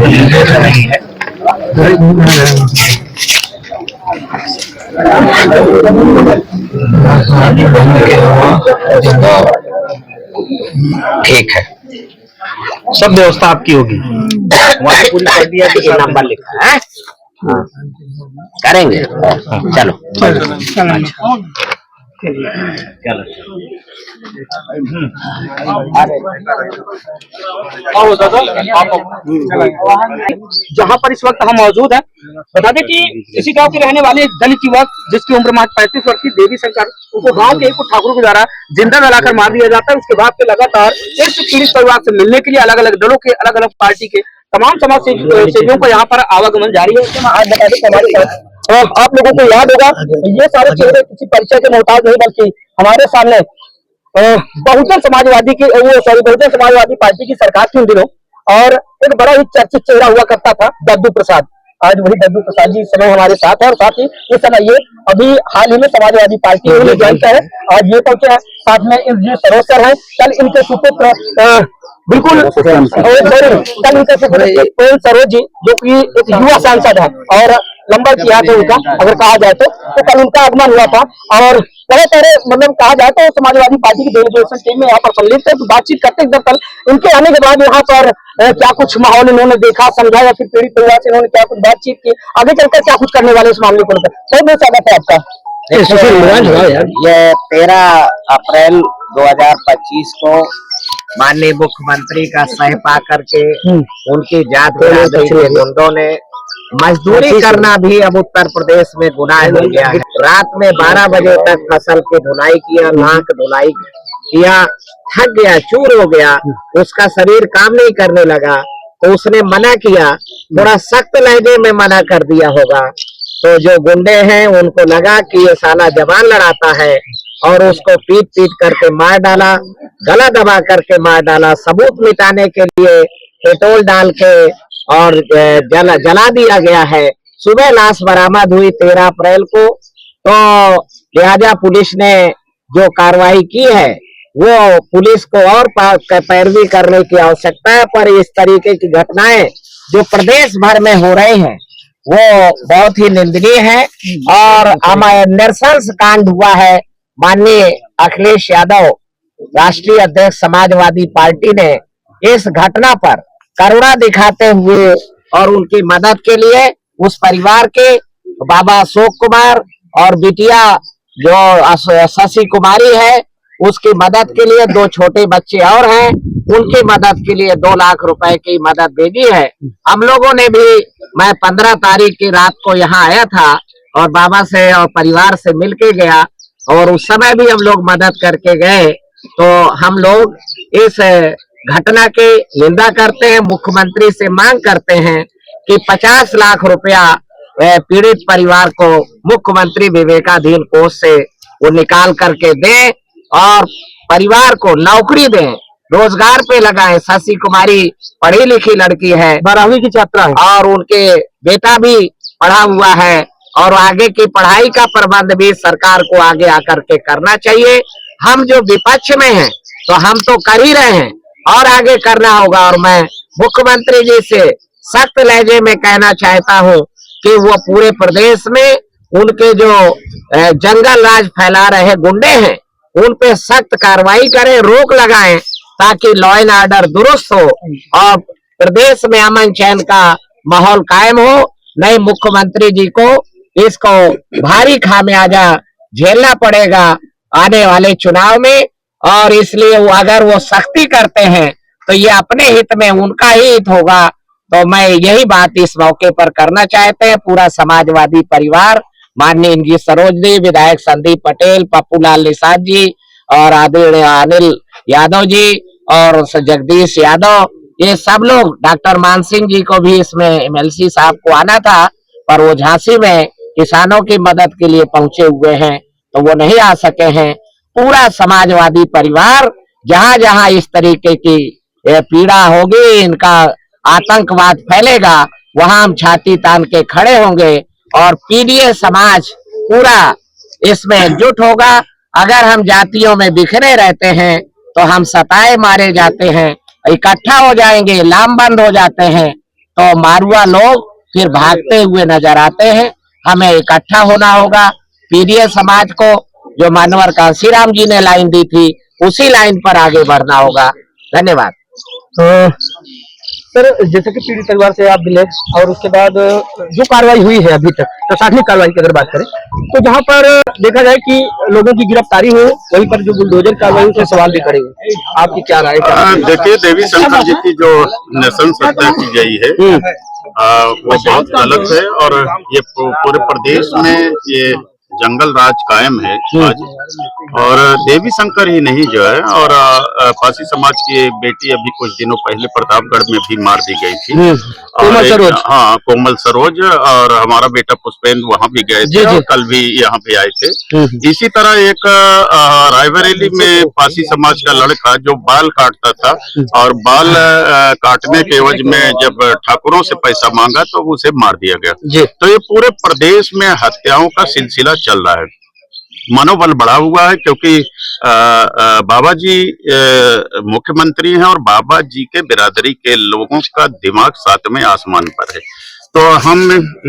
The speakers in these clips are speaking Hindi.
नहीं है। ठीक है, सब व्यवस्था आपकी होगी। वहाँ पूरी कर दिया कि ये नंबर लिखा है। हाँ, करेंगे। चलो जहाँ पर इस वक्त हम मौजूद हैं, बता दें कि इसी गांव के रहने वाले एक दलित युवक जिसकी उम्र मात्र 35 वर्ष की देवी शंकर, उनको गांव के एक ठाकुरों के द्वारा जिंदा जलाकर मार दिया जाता है। उसके बाद से लगातार इस पीड़ित परिवार से मिलने के लिए अलग अलग दलों के, अलग अलग पार्टी के तमाम समाज सेवियों का यहाँ पर आवागमन जारी है। आज बता दें हमारे साथ आप लोगों को याद होगा, ये सारे चेहरे किसी परिचय के मोहताज नहीं, बल्कि हमारे सामने बहुजन समाजवादी पार्टी की सरकार थी उन दिनों, और एक बड़ा ही चर्चित चेहरा हुआ करता था दद्दू प्रसाद। आज वही दद्दू प्रसाद जी इस समय हमारे साथ है, और साथ ही इस समय ये अभी हाल ही में समाजवादी पार्टी में ज्वाइन किया है। आज ये पहुंचे हैं, साथ में जी सरोज सर है। कल इनके सुपुत्र बिल्कुल कल इनके सुपुत्र सरोज जी, जो कि एक युवा सांसद है और लंबा इतिहास है उनका, अगर कहा जाए तो कल उनका आगमन हुआ था। और बहुत सारे मतलब कहा जाए तो समाजवादी पार्टी की डेलीगेशन टीम में यहाँ पर सम्मिलित है। तो बातचीत करते दरअसल इनके आने के बाद यहाँ पर क्या कुछ माहौल इन्होंने देखा, समझा, या फिर पीड़ित परिवार से इन्होंने क्या कुछ बातचीत की, आगे चलकर क्या कुछ करने वाले इस मामले को लेकर। बहुत बहुत स्वागत है आपका। ये 13 अप्रैल 2025 को माननीय मुख्यमंत्री का सह पा करके उनकी जात बिरादरी के गुंडों ने मजदूरी करना भी अब उत्तर प्रदेश में गुनाह हो गया है। रात में 12 बजे तक फसल की धुलाई किया, नाक धुलाई किया, थक गया, चूर हो गया, उसका शरीर काम नहीं करने लगा, तो उसने मना किया, थोड़ा सख्त लहजे में मना कर दिया होगा। तो जो गुंडे हैं उनको लगा कि ये साला जवान लड़ाता है, और उसको पीट पीट करके मार डाला, गला दबा करके मार डाला। सबूत मिटाने के लिए पेट्रोल डाल के और जला दिया गया है। सुबह लाश बरामद हुई 13 अप्रैल को। तो लिहाजा पुलिस ने जो कार्रवाई की है, वो पुलिस को और पैरवी करने की आवश्यकता है। पर इस तरीके की घटनाएं जो प्रदेश भर में हो रहे हैं वो बहुत ही निंदनीय है। और नरसंस कांड हुआ है। माननीय अखिलेश यादव, राष्ट्रीय अध्यक्ष समाजवादी पार्टी ने इस घटना पर करुणा दिखाते हुए और उनकी मदद के लिए उस परिवार के बाबा अशोक कुमार और बिटिया जो शशि कुमारी है, उसकी मदद के लिए 2 छोटे बच्चे और हैं, उनकी मदद के लिए 2 लाख रुपए की मदद भेजी है। हम लोगों ने भी, मैं 15 तारीख की रात को यहाँ आया था और बाबा से और परिवार से मिलके गया, और उस समय भी हम लोग मदद करके गए। तो हम लोग इस घटना की निंदा करते हैं, मुख्यमंत्री से मांग करते हैं कि 50 लाख रुपया पीड़ित परिवार को मुख्यमंत्री विवेकाधीन कोष से वो निकाल करके दें और परिवार को नौकरी दें, रोजगार पे लगाएं। शशि कुमारी पढ़ी लिखी लड़की है, 12वीं की छात्रा है, और उनके बेटा भी पढ़ा हुआ है, और आगे की पढ़ाई का प्रबंध भी सरकार को आगे आकर के करना चाहिए। हम जो विपक्ष में हैं तो हम तो कर ही रहे हैं, और आगे करना होगा। और मैं मुख्यमंत्री जी से सख्त लहजे में कहना चाहता हूं कि वो पूरे प्रदेश में उनके जो जंगल राज फैला रहे गुंडे हैं उन पे सख्त कार्रवाई करें, रोक लगाएं, ताकि लॉ एंड ऑर्डर दुरुस्त हो और प्रदेश में अमन चैन का माहौल कायम हो। नए मुख्यमंत्री जी को इसको भारी खामियाजा झेलना पड़ेगा आने वाले चुनाव में, और इसलिए अगर वो सख्ती करते हैं तो ये अपने हित में उनका ही हित होगा। तो मैं यही बात इस मौके पर करना चाहते हैं। पूरा समाजवादी परिवार, माननीय जी सरोज जी, विधायक संदीप पटेल, पप्पू लाल निषाद जी, और आदरणीय अनिल यादव जी, और जगदीश यादव, ये सब लोग, डॉक्टर मान सिंह जी को भी इसमें एमएलसी साहब को आना था, पर वो झांसी में किसानों की मदद के लिए पहुंचे हुए हैं तो वो नहीं आ सके हैं। पूरा समाजवादी परिवार, जहां जहां इस तरीके की पीड़ा होगी, इनका आतंकवाद फैलेगा, वहां हम छाती तान के खड़े होंगे, और पीडीए समाज पूरा इसमें एकजुट होगा। अगर हम जातियों में बिखरे रहते हैं तो हम सताए मारे जाते हैं, इकट्ठा हो जाएंगे, लामबंद हो जाते हैं, तो मारुआ लोग फिर भागते हुए नजर आते हैं। हमें इकट्ठा होना होगा, पीडीए समाज को जो मानवर कांशीराम जी ने लाइन दी थी उसी लाइन पर आगे बढ़ना होगा। धन्यवाद। सर, जैसे कि पीड़ित परिवार से आप मिले और उसके बाद जो कार्रवाई हुई है अभी तक, प्रशासनिक कार्रवाई की अगर बात करें तो जहां पर देखा जाए कि लोगों की गिरफ्तारी हो, वहीं पर जो बुलडोजर कार्रवाई उससे सवाल भी खड़े हुए, आपकी क्या राय है? देखिए, देवी शंकर जी की जो नृशंस हत्या की गई है वो बहुत गलत है और ये पूरे प्रदेश में ये जंगल राज कायम है आज। और देवी शंकर ही नहीं जो है, और पासी समाज की एक बेटी अभी कुछ दिनों पहले प्रतापगढ़ में भी मार दी गई थी। कोमल सरोज। हाँ, कोमल सरोज, और हमारा बेटा पुष्पेंद्र वहां भी गए थे और कल भी यहाँ पे आए थे। इसी तरह एक रायबरेली में पासी समाज का लड़का जो बाल काटता था और बाल काटने के एवज में जब ठाकुरों से पैसा मांगा तो उसे मार दिया गया। तो ये पूरे प्रदेश में हत्याओं का सिलसिला चल रहा है। मनोबल बढ़ा हुआ है क्योंकि बाबा जी मुख्यमंत्री हैं और बाबा जी के बिरादरी के लोगों का दिमाग सातवें आसमान पर है। तो हम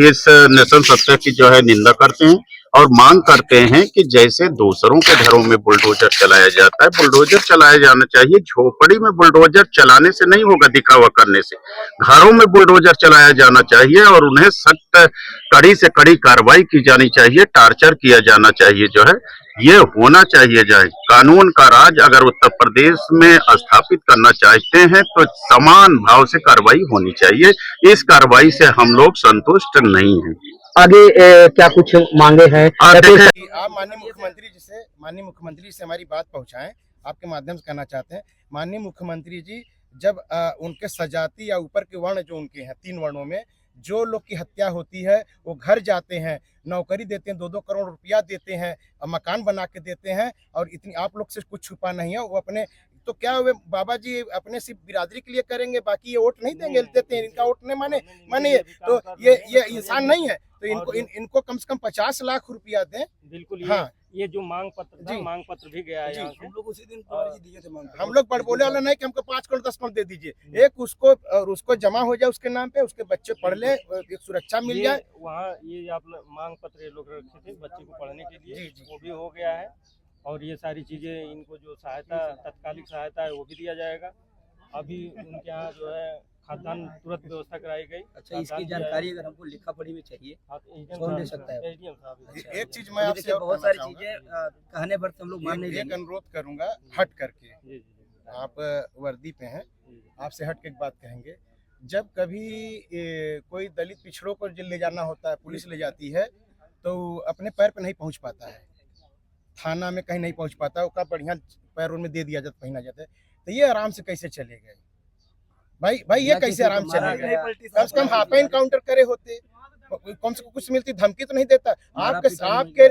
इस नृशंस हत्या की जो है निंदा करते हैं और मांग करते हैं कि जैसे दूसरों के घरों में बुलडोजर चलाया जाता है, बुलडोजर चलाया जाना चाहिए। झोपड़ी में बुलडोजर चलाने से नहीं होगा, दिखावा करने से। घरों में बुलडोजर चलाया जाना चाहिए और उन्हें सख्त कड़ी से कड़ी कार्रवाई की जानी चाहिए, टार्चर किया जाना चाहिए। जो है ये होना चाहिए। जाए कानून का राज अगर उत्तर प्रदेश में स्थापित करना चाहते हैं तो समान भाव से कार्रवाई होनी चाहिए। इस कार्रवाई से हम लोग संतुष्ट नहीं हैं। आगे क्या कुछ मांगे हैं? आप माननीय मुख्यमंत्री से हमारी बात पहुंचाएं, आपके माध्यम से कहना चाहते हैं। माननीय मुख्यमंत्री जी, जब उनके सजाती या ऊपर के वर्ण जो उनके हैं 3 वर्णों में जो लोग की हत्या होती है वो घर जाते हैं, नौकरी देते हैं, 2-2 करोड़ रुपया देते हैं, मकान बना के देते हैं और इतनी आप लोग से कुछ छुपा नहीं है। वो अपने तो क्या हुए बाबा जी अपने सिर्फ बिरादरी के लिए करेंगे, बाकी ये वोट नहीं देंगे, देते हैं इनका वोट नहीं माने तो ये इंसान नहीं है। तो इनको कम से कम 50 लाख रुपया दें। बिल्कुल। हाँ, ये जो मांग पत्र था, मांग पत्र भी गया है। हम लोग उसी दिन दिए थे मांग। हम लोग बड़ बोले वाला नहीं कि हमको 5 करोड़ 10 करोड़ दे दीजिए। एक उसको जमा हो जाए उसके नाम पे, उसके बच्चे पढ़ ले, एक सुरक्षा मिल जाए। वहाँ ये आप मांग पत्र लोग रखे थे बच्चे को पढ़ने के लिए, वो भी हो गया है। और ये सारी चीजें, इनको जो सहायता, तात्कालिक सहायता है वो भी दिया जाएगा। अभी उनके यहाँ जो है खाद्यान्न तुरंत व्यवस्था कराई गई। अच्छा, इसकी जानकारी अगर हमको लिखा पढ़ी में चाहिए कौन दे सकता है? एक चीज मैं आपसे बहुत सारी चीजें कहने पर हम लोग मान नहीं एक अनुरोध करूंगा हट करके। आप वर्दी पे हैं, आपसे हट के एक बात कहेंगे। जब कभी कोई दलित पिछड़ों को ले जाना होता है, पुलिस ले जाती है तो अपने पैर पे नहीं पहुंच पाता है, थाना में कहीं नहीं पहुंच पाता, उसका बढ़िया पैरों में दे दिया जाता, पहना जाता है। तो ये आराम से कैसे चले गए भाई ये कैसे आराम से चले गए? कम से कम हाफ एनकाउंटर करे होते, कम से कम कुछ मिलती, धमकी तो नहीं देता। आपके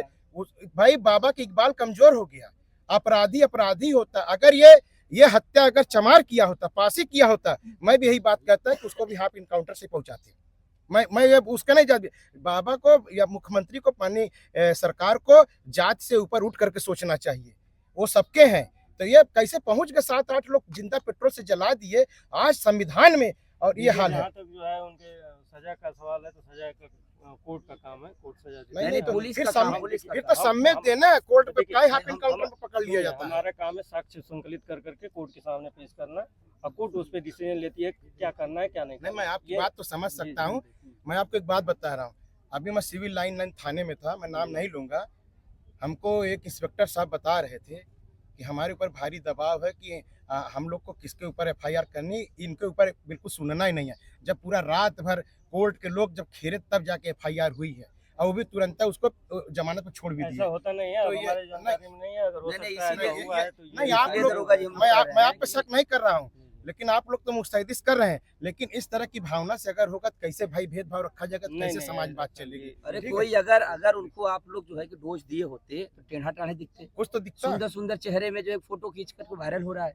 भाई बाबा की इकबाल कमजोर हो गया। अपराधी होता। अगर ये हत्या अगर चमार किया होता, पासी किया होता, मैं भी यही बात कहता कि उसको भी हाफ इनकाउंटर से पहुंचाते। मैं उसका नहीं जाती। बाबा को या मुख्यमंत्री को, पानी सरकार को जात से ऊपर उठ करके सोचना चाहिए। वो सबके हैं, तो ये कैसे पहुंच गए? 7-8 लोग जिंदा पेट्रोल से जला दिए आज संविधान में, और ये हाल है। तक जो है उनके सजा का सवाल है तो सजा का कोर्ट का काम है, कोर्ट सजा दे। नहीं तो फिर तो सम्मेत देना, कोर्ट पे काय हाफ इनकाउंटर पे पकड़ लिया जाता है। हमारा काम है साक्ष्य संकलित कर करके कोर्ट के सामने पेश करना, और कोर्ट उस पर डिसीजन लेती है क्या करना है क्या नहीं। मैं आपकी बात तो समझ सकता हूँ। मैं आपको एक बात बता रहा हूँ। अभी मैं सिविल लाइन थाने में था, मैं नाम नहीं लूंगा। हमको एक इंस्पेक्टर साहब बता रहे थे कि हमारे ऊपर भारी दबाव है कि हम लोग को किसके ऊपर एफआईआर करनी, इनके ऊपर बिल्कुल सुनना ही नहीं है। जब पूरा रात भर कोर्ट के लोग जब खेरे तब जाके एफआईआर हुई है, और वो भी तुरंत उसको जमानत पर छोड़ भी दिया। ऐसा होता नहीं है, तो हमारे जानकारी में नहीं है। अगर हो सकता है नहीं, आप लोग, मैं आप पे शक नहीं कर रहा हूँ, लेकिन आप लोग तो मुस्तैदी कर रहे हैं। लेकिन इस तरह की भावना से अगर होगा तो कैसे भाई भेदभाव रखा जाएगा, कैसे समाज बात चलेगी? अरे कोई अगर उनको आप लोग जो है कि डोज दिए होते तो टेढ़ा टाढ़े दिखते, कुछ तो दिखता। सुंदर चेहरे में जो एक फोटो खींच कर वायरल हो रहा है।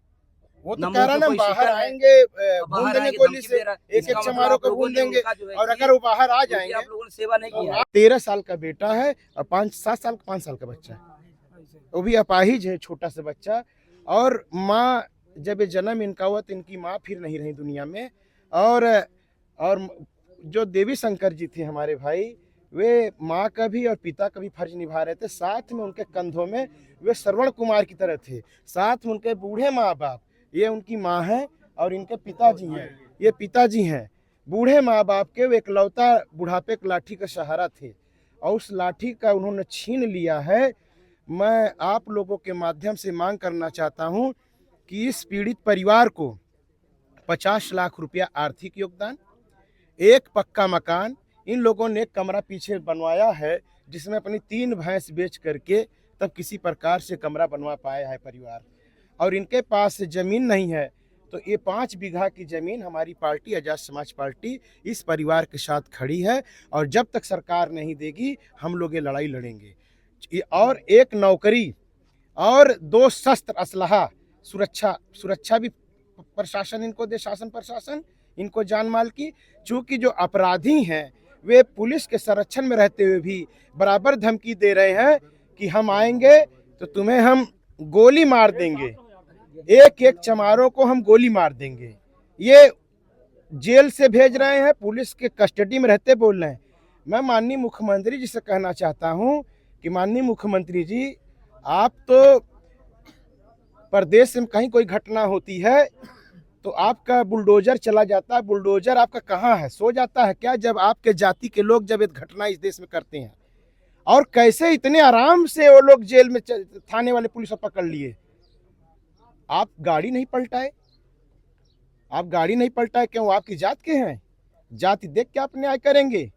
वो तो कह रहा ना, बाहर आएंगे, बूंद देंगे गोली से, एक चमारों को बूंद देंगे, और अगर वो बाहर आ जाएंगे। आप लोगों ने सेवा नहीं किया। 13 साल का बेटा है और 5 साल का बच्चा है, वो भी अपाहिज है, छोटा सा बच्चा। और माँ, जब ये जन्म इनका हुआ तो इनकी माँ फिर नहीं रही दुनिया में। और और जो देवी शंकर जी थे हमारे भाई, वे माँ का भी और पिता का भी फर्ज निभा रहे थे। साथ में उनके कंधों में वे श्रवण कुमार की तरह थे। साथ में उनके बूढ़े माँ बाप, ये उनकी माँ है और इनके पिताजी हैं, ये पिताजी हैं। बूढ़े माँ बाप के वे इकलौता बुढ़ापे की लाठी का सहारा थे और उस लाठी का उन्होंने छीन लिया है। मैं आप लोगों के माध्यम से मांग करना चाहता हूं कि इस पीड़ित परिवार को 50 लाख रुपया आर्थिक योगदान, एक पक्का मकान, इन लोगों ने एक कमरा पीछे बनवाया है जिसमें अपनी 3 भैंस बेच करके तब किसी प्रकार से कमरा बनवा पाया है परिवार। और इनके पास ज़मीन नहीं है, तो ये 5 बीघा की ज़मीन हमारी पार्टी आज़ाद समाज पार्टी इस परिवार के साथ खड़ी है और जब तक सरकार नहीं देगी हम लोग ये लड़ाई लड़ेंगे। और एक नौकरी और 2 शस्त्र असलहा, सुरक्षा भी प्रशासन इनको दे, शासन प्रशासन इनको जान माल की। चूँकि जो अपराधी हैं वे पुलिस के संरक्षण में रहते हुए भी बराबर धमकी दे रहे हैं कि हम आएंगे तो तुम्हें हम गोली मार देंगे, एक एक चमारों को हम गोली मार देंगे। ये जेल से भेज रहे हैं, पुलिस के कस्टडी में रहते बोल रहे हैं। मैं माननीय मुख्यमंत्री जी से कहना चाहता हूं कि माननीय मुख्यमंत्री जी, आप तो प्रदेश में कहीं कोई घटना होती है तो आपका बुलडोजर चला जाता है। बुलडोजर आपका कहाँ है, सो जाता है क्या जब आपके जाति के लोग जब एक घटना इस देश में करते हैं? और कैसे इतने आराम से वो लोग जेल में थाने वाले पुलिस पकड़ लिए? आप गाड़ी नहीं पलटाए, आप गाड़ी नहीं पलटाए, क्यों? आपकी जात के हैं, जाति देख के आप न्याय करेंगे।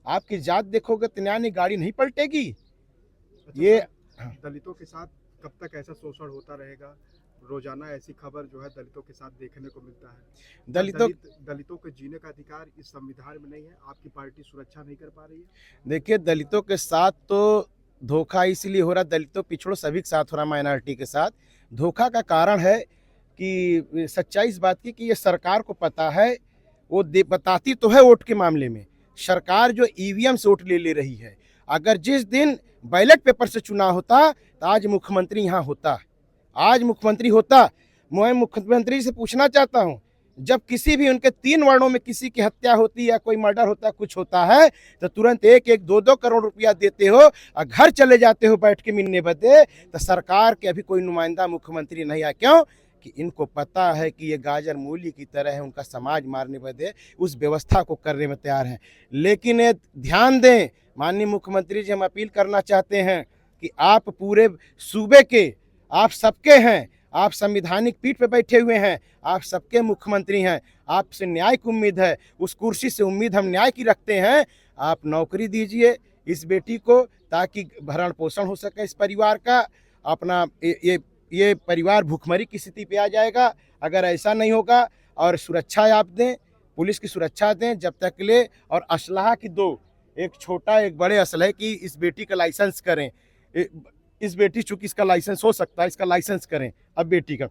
आपकी जात देखोगे तो न्याय, गाड़ी नहीं पलटेगी। ये दलितों के साथ कब तक ऐसा शोषण होता रहेगा? रोजाना ऐसी खबर जो है दलितों के साथ देखने को मिलता है। दलितों के जीने का अधिकार इस संविधान में नहीं है, आपकी पार्टी सुरक्षा नहीं कर पा रही है। देखिए, दलितों के साथ तो धोखा इसलिए हो रहा, दलितों पिछड़ों सभी के साथ हो रहा, माइनॉरिटी के साथ धोखा का कारण है कि सच्चाई इस बात की कि ये सरकार को पता है, वो बताती तो है वोट के मामले में। सरकार जो ईवीएम से वोट ले रही है, अगर जिस दिन बैलेट पेपर से चुनाव होता तो आज मुख्यमंत्री यहाँ होता, आज मुख्यमंत्री होता। मैं मुख्यमंत्री से पूछना चाहता हूँ, जब किसी भी उनके 3 वर्णों में किसी की हत्या होती है या कोई मर्डर होता है, कुछ होता है, तो तुरंत 1-1, 2-2 करोड़ रुपया देते हो और घर चले जाते हो बैठ के मिलने बदे। तो सरकार के अभी कोई नुमाइंदा मुख्यमंत्री नहीं आया, क्यों? कि इनको पता है कि ये गाजर मूली की तरह है, उनका समाज मारने बदे उस व्यवस्था को करने में तैयार हैं। लेकिन ये ध्यान दें, माननीय मुख्यमंत्री जी, हम अपील करना चाहते हैं कि आप पूरे सूबे के, आप सबके हैं, आप संविधानिक पीठ पे बैठे हुए हैं, आप सबके मुख्यमंत्री हैं, आपसे न्याय की उम्मीद है, उस कुर्सी से उम्मीद हम न्याय की रखते हैं। आप नौकरी दीजिए इस बेटी को ताकि भरण पोषण हो सके इस परिवार का। अपना ये परिवार भूखमरी की स्थिति पे आ जाएगा अगर ऐसा नहीं होगा। और सुरक्षा आप दें, पुलिस की सुरक्षा दें जब तक ले, और असलहा की 2, एक छोटा एक बड़े असलहे की इस बेटी का लाइसेंस करें। इस बेटी चूंकि इसका लाइसेंस हो सकता है, इसका लाइसेंस करें अब बेटी का।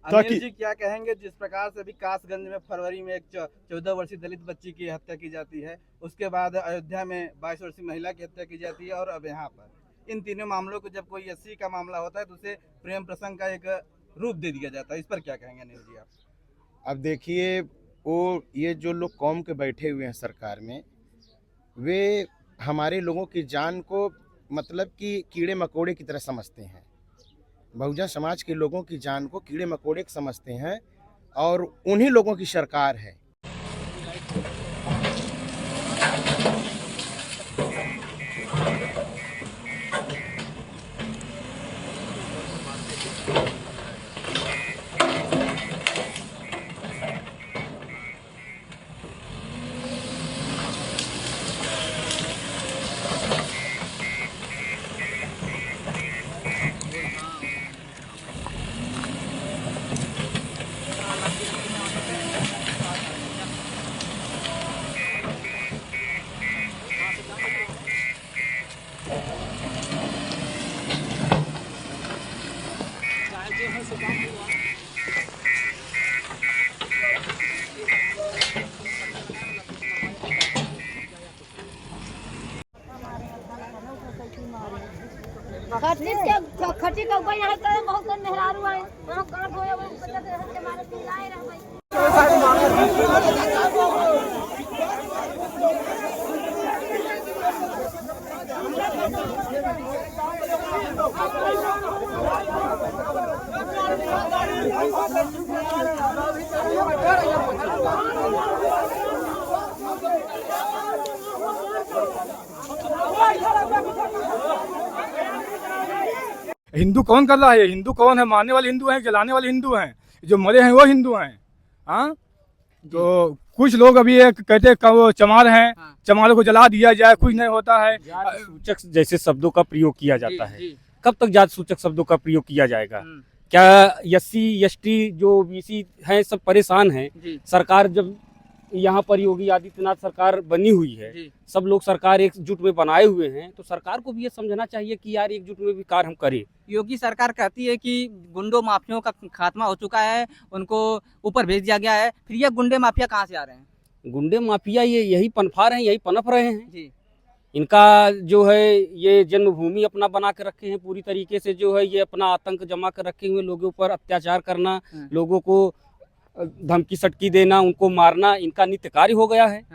अनिल जी, क्या कहेंगे जिस प्रकार से अभी कासगंज में फरवरी में एक 14 वर्षीय दलित बच्ची की हत्या की जाती है, उसके बाद अयोध्या में 22 वर्षीय महिला की हत्या की जाती है, और अब यहाँ पर इन तीनों मामलों को जब कोई एससी का मामला होता है तो उसे प्रेम प्रसंग का एक रूप दे दिया जाता है, इस पर क्या कहेंगे अनिल जी आप? अब देखिए, वो ये जो लोग कौम के बैठे हुए हैं सरकार में, वे हमारे लोगों की जान को मतलब कि कीड़े मकोड़े की तरह समझते हैं। बहुजन समाज के लोगों की जान को कीड़े मकोड़े समझते हैं और उन्हीं लोगों की सरकार है। खटी का ऊपर यहाँ करे बहुत से मेहरारू आए वहाँ काट होए वो बच्चा के हमारे पिलाए रह भाई हिंदू कौन कर रहा है? हिंदू कौन है? मारने वाले हिंदू हैं, जलाने वाले हिंदू हैं, जो मरे हैं वो हिंदू हैं। हाँ, तो कुछ लोग अभी एक कहते वो चमार हैं, चमारों को जला दिया जाए, कुछ नहीं होता है। सूचक जैसे शब्दों का प्रयोग किया जाता है, कब तक जात सूचक शब्दों का प्रयोग किया जाएगा? क्या SC ST जो BC हैं सब परेशान हैं? सरकार जब यहाँ पर योगी आदित्यनाथ सरकार बनी हुई है, सब लोग सरकार एकजुट में बनाए हुए हैं, तो सरकार को भी ये समझना चाहिए कि यार एकजुट में भी कार्य हम करें। योगी सरकार कहती है कि गुंडों माफियों का खात्मा हो चुका है, उनको ऊपर भेज दिया गया है, फिर ये गुंडे माफिया कहाँ से आ रहे हैं? गुंडे माफिया ये यही पनपा रहे हैं, यही पनप रहे हैं। इनका जो है ये जन्मभूमि अपना बना के रखे हैं, पूरी तरीके से जो है ये अपना आतंक जमा कर रखे हुए, लोगों पर अत्याचार करना, लोगों को धमकी सटकी देना, उनको मारना, इनका नित्य कार्य हो गया है।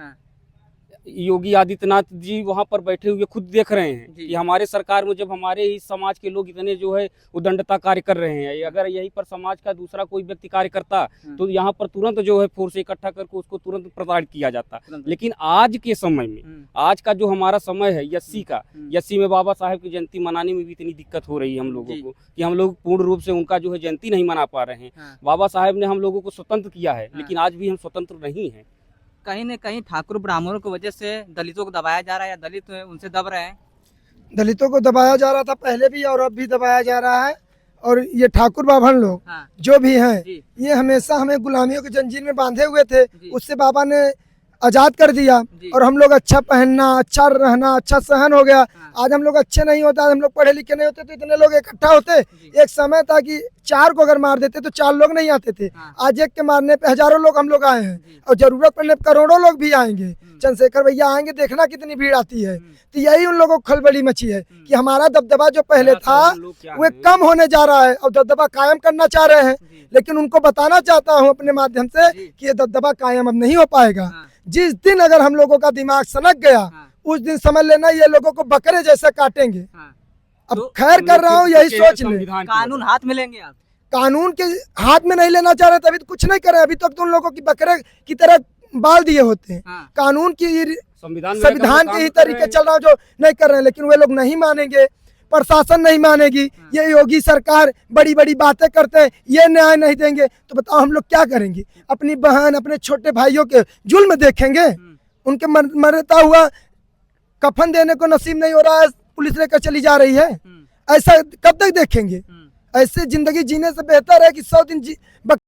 योगी आदित्यनाथ जी वहाँ पर बैठे हुए खुद देख रहे हैं कि हमारे सरकार में जब हमारे ही समाज के लोग इतने जो है उदंडता कार्य कर रहे हैं, अगर यहीं पर समाज का दूसरा कोई व्यक्ति कार्य करता तो यहाँ पर तुरंत जो है फोर्स इकट्ठा करके उसको तुरंत प्रताड़ित किया जाता। लेकिन आज के समय में, आज का जो हमारा समय है SC में बाबा साहेब की जयंती मनाने में भी इतनी दिक्कत हो रही है हम लोगों को कि हम लोग पूर्ण रूप से उनका जो है जयंती नहीं मना पा रहे हैं। बाबा साहेब ने हम लोगों को स्वतंत्र किया है, लेकिन आज भी हम स्वतंत्र नहीं है। कहीं न कहीं ठाकुर ब्राह्मणों की वजह से दलितों को दबाया जा रहा है, या दलित उनसे दब रहे हैं? दलितों को दबाया जा रहा था पहले भी और अब भी दबाया जा रहा है। और ये ठाकुर ब्राह्मण लोग जो भी हैं, ये हमेशा हमें गुलामियों के जंजीर में बांधे हुए थे, उससे बाबा ने आजाद कर दिया और हम लोग अच्छा पहनना, अच्छा रहना, अच्छा सहन हो गया। आज हम लोग अच्छे नहीं होते, आज हम लोग पढ़े लिखे नहीं होते तो इतने लोग इकट्ठा होते। एक समय था कि 4 को अगर मार देते तो 4 लोग नहीं आते थे, आज एक के मारने पे हजारों लोग हम लोग आए हैं और जरूरत पड़ने पे करोड़ों लोग भी आएंगे। चंद्रशेखर भैया आएंगे, देखना कितनी भीड़ आती है। तो यही उन लोगों को खलबली मची है कि हमारा दबदबा जो पहले था वो कम होने जा रहा है और दबदबा कायम करना चाह रहे हैं। लेकिन उनको बताना चाहता हूँ अपने माध्यम से कि ये दबदबा कायम अब नहीं हो पाएगा। जिस दिन अगर हम लोगों का दिमाग सनक गया, उस दिन समझ लेना ये लोगों को बकरे जैसे काटेंगे। अब खैर कर रहा हूँ, यही सोच ले। कानून हाथ में लेंगे आप? कानून के हाथ में नहीं लेना चाह रहे, तभी तो कुछ नहीं करे। अभी तक तो उन लोगों की बकरे की तरह बाल दिए होते हैं। कानून की संविधान के ही तरीके चल रहा है जो नहीं कर रहे हैं, लेकिन वे लोग नहीं मानेंगे, प्रशासन नहीं मानेगी। ये योगी सरकार बड़ी बड़ी बातें करते हैं, ये न्याय नहीं देंगे तो बताओ हम लोग क्या करेंगे? अपनी बहन, अपने छोटे भाइयों के जुल्म देखेंगे? उनके मरता हुआ कफन देने को नसीब नहीं हो रहा है, पुलिस लेकर चली जा रही है। ऐसा कब तक देखेंगे? ऐसे जिंदगी जीने से बेहतर है कि 100 दिन